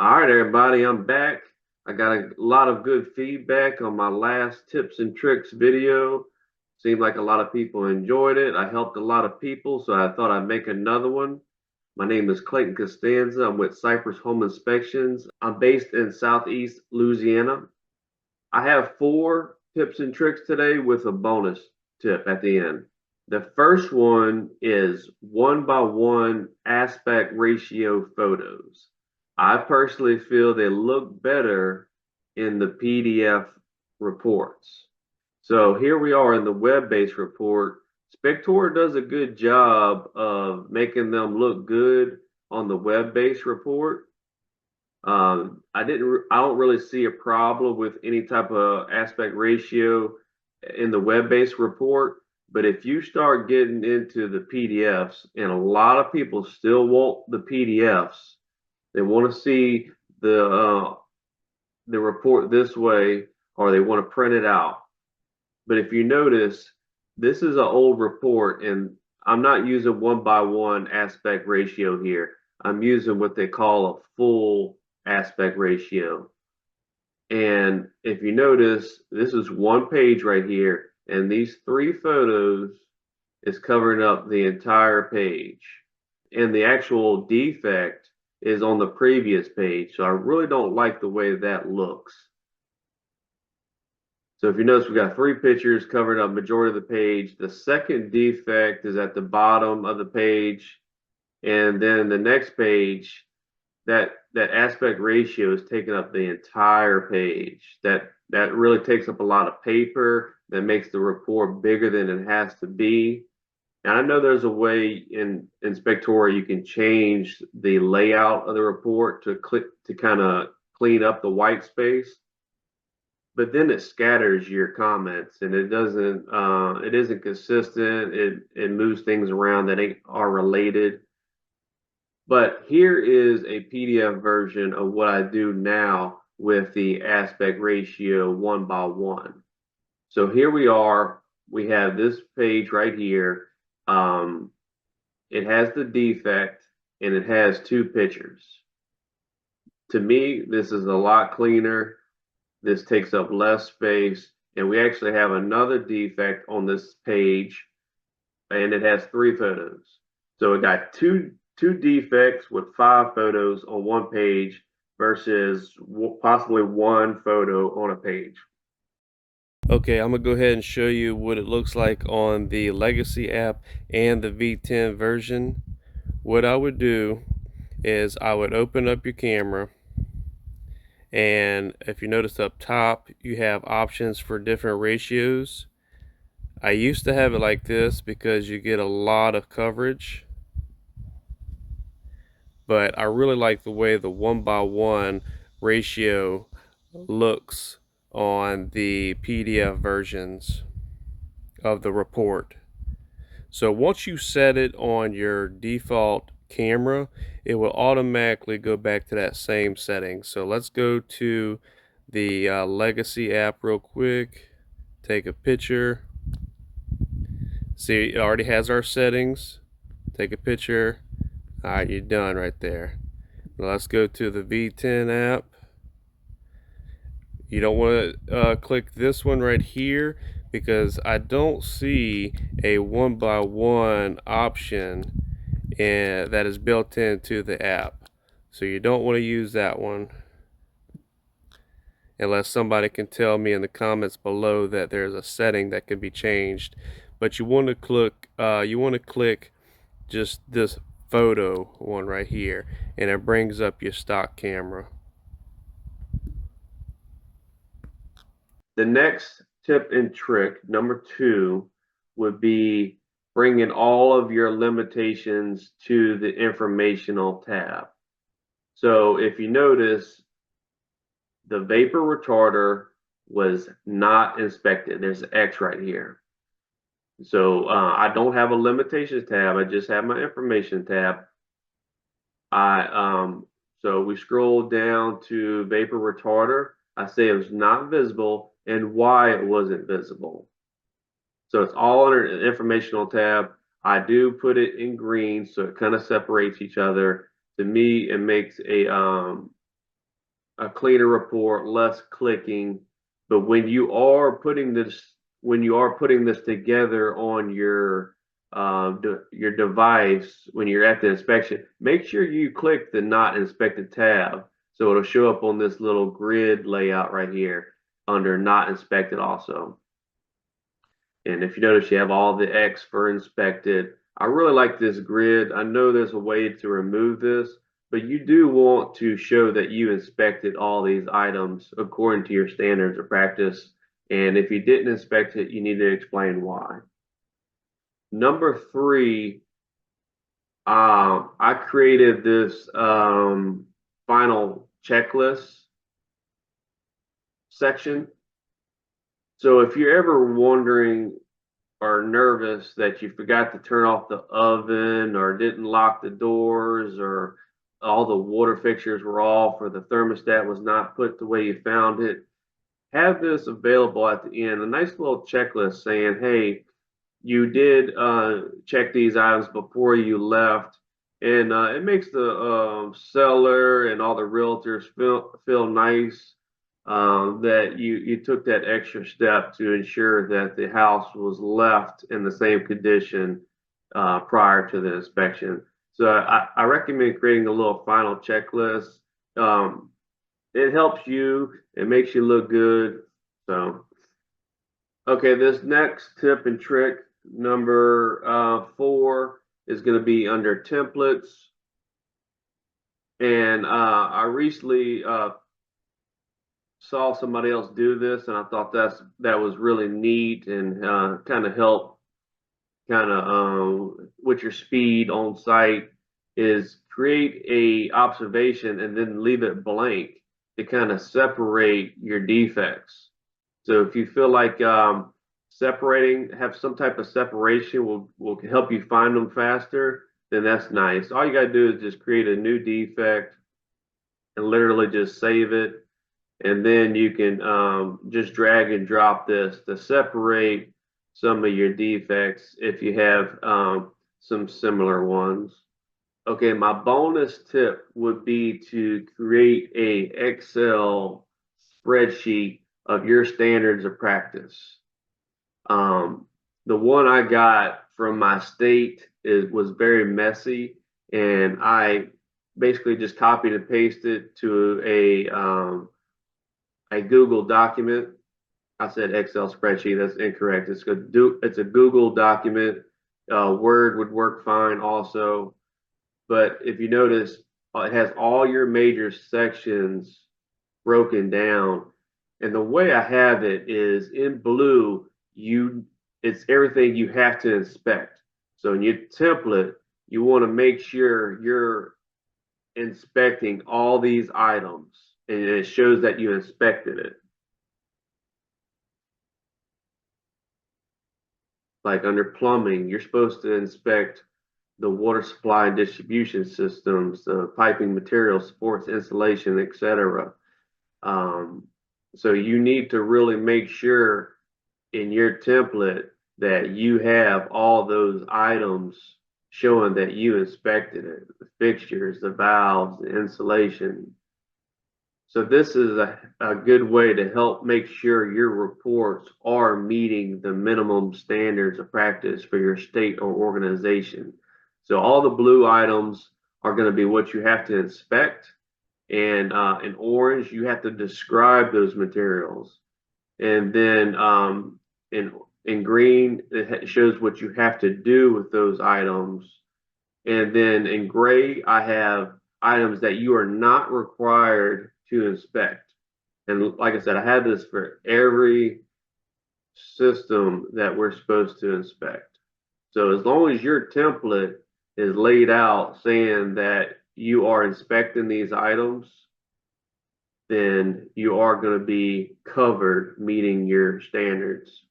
All right, everybody, I'm back. I got a lot of good feedback on my last tips and tricks video. Seemed like a lot of people enjoyed it. I helped a lot of people, so I thought I'd make another one. My name is Clayton Costanza. I'm with Cypress Home Inspections. I'm based in Southeast Louisiana. I have four tips and tricks today with a bonus tip at the end. The first one is one by one aspect ratio photos. I personally feel they look better in the PDF reports. So here we are in the web-based report. Spectora does a good job of making them look good on the web-based report. I don't really see a problem with any type of aspect ratio in the web-based report. But if you start getting into the PDFs, and a lot of people still want the PDFs, they want to see the report this way, or they want to print it out. But if you notice, this is an old report, and I'm not using one by one aspect ratio here. I'm using what they call a full aspect ratio. And if you notice, this is one page right here, and these three photos is covering up the entire page. And the actual defect is on the previous page. So I really don't like the way that looks. So if you notice, we got three pictures covering up majority of the page. The second defect is at the bottom of the page. And then the next page, that aspect ratio is taking up the entire page. That really takes up a lot of paper. That makes the report bigger than it has to be. And I know there's a way in Spectora you can change the layout of the report to kind of clean up the white space, but then it scatters your comments and it isn't consistent. It moves things around that are related. But here is a PDF version of what I do now with the aspect ratio one by one. So here we are. We have this page right here. Um, it has the defect and it has two pictures. To me, this is a lot cleaner. This takes up less space. And we actually have another defect on this page, and it has three photos. So it got two defects with five photos on one page versus possibly one photo on a page. Okay, I'm gonna go ahead and show you what it looks like on the Legacy app and the V10 version. What I would do is I would open up your camera, and if you notice up top, you have options for different ratios. I used to have it like this because you get a lot of coverage, but I really like the way the one by one ratio looks on the PDF versions of the report. So once you set it on your default camera, it will automatically go back to that same setting. So let's go to the Legacy app real quick, take a picture. See, it already has our settings. Take a picture. All right, you're done right there. Now let's go to the V10 app. You don't want to click this one right here because I don't see a one by one option that is built into the app. So you don't want to use that one unless somebody can tell me in the comments below that there's a setting that can be changed. But you want to click just this photo one right here, and it brings up your stock camera. The next tip and trick, number two, would be bringing all of your limitations to the informational tab. So if you notice, the vapor retarder was not inspected. There's an X right here. So I don't have a limitations tab. I just have my information tab. So we scroll down to vapor retarder. I say it was not visible and why it wasn't visible. So it's all under an informational tab. I do put it in green so it kind of separates each other. To me, it makes a cleaner report, less clicking. But when you are putting this together on your device when you're at the inspection, make sure you click the not inspected tab. So it'll show up on this little grid layout right here under not inspected also. And if you notice, you have all the X for inspected. I really like this grid. I know there's a way to remove this, but you do want to show that you inspected all these items according to your standards of practice. And if you didn't inspect it, you need to explain why. Number three, I created this final checklist section. So if you're ever wondering or nervous that you forgot to turn off the oven or didn't lock the doors or all the water fixtures were off or the thermostat was not put the way you found it, have this available at the end, a nice little checklist saying, hey, you did check these items before you left, and it makes the seller and all the realtors feel nice that you took that extra step to ensure that the house was left in the same condition prior to the inspection. So I recommend creating a little final checklist. It helps you, it makes you look good. So, okay, this next tip and trick, number 4, is going to be under templates. And I recently saw somebody else do this, and I thought that was really neat and kind of help with your speed on site is create a observation and then leave it blank to kind of separate your defects. So if you feel like have some type of separation will help you find them faster, then that's nice. All you got to do is just create a new defect and literally just save it. And then you can just drag and drop this to separate some of your defects if you have some similar ones. Okay, my bonus tip would be to create a Excel spreadsheet of your standards of practice. The one I got from my state was very messy, and I basically just copied and pasted to a Google document. I said Excel spreadsheet. That's incorrect. It's a Google document. Word would work fine also. But if you notice, it has all your major sections broken down. And the way I have it is in blue, it's everything you have to inspect. So in your template, you want to make sure you're inspecting all these items and it shows that you inspected it. Like under plumbing, you're supposed to inspect the water supply and distribution systems, the piping materials, supports, insulation, etc. So you need to really make sure in your template that you have all those items showing that you inspected it, the fixtures, the valves, the insulation. So this is a good way to help make sure your reports are meeting the minimum standards of practice for your state or organization. So all the blue items are going to be what you have to inspect. And in orange, you have to describe those materials. And then in green, it shows what you have to do with those items. And then in gray, I have items that you are not required to inspect. And like I said, I have this for every system that we're supposed to inspect. So as long as your template is laid out saying that you are inspecting these items, then you are going to be covered meeting your standards.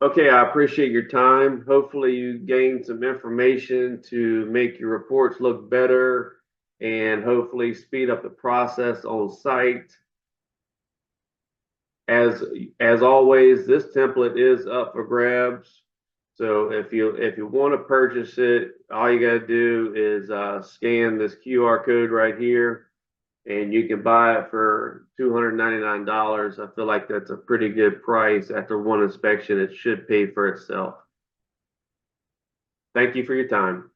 Okay, I appreciate your time. Hopefully you gained some information to make your reports look better and hopefully speed up the process on site. As always, this template is up for grabs. So if you want to purchase it, all you got to do is scan this QR code right here, and you can buy it for $299. I feel like that's a pretty good price. After one inspection, it should pay for itself. Thank you for your time.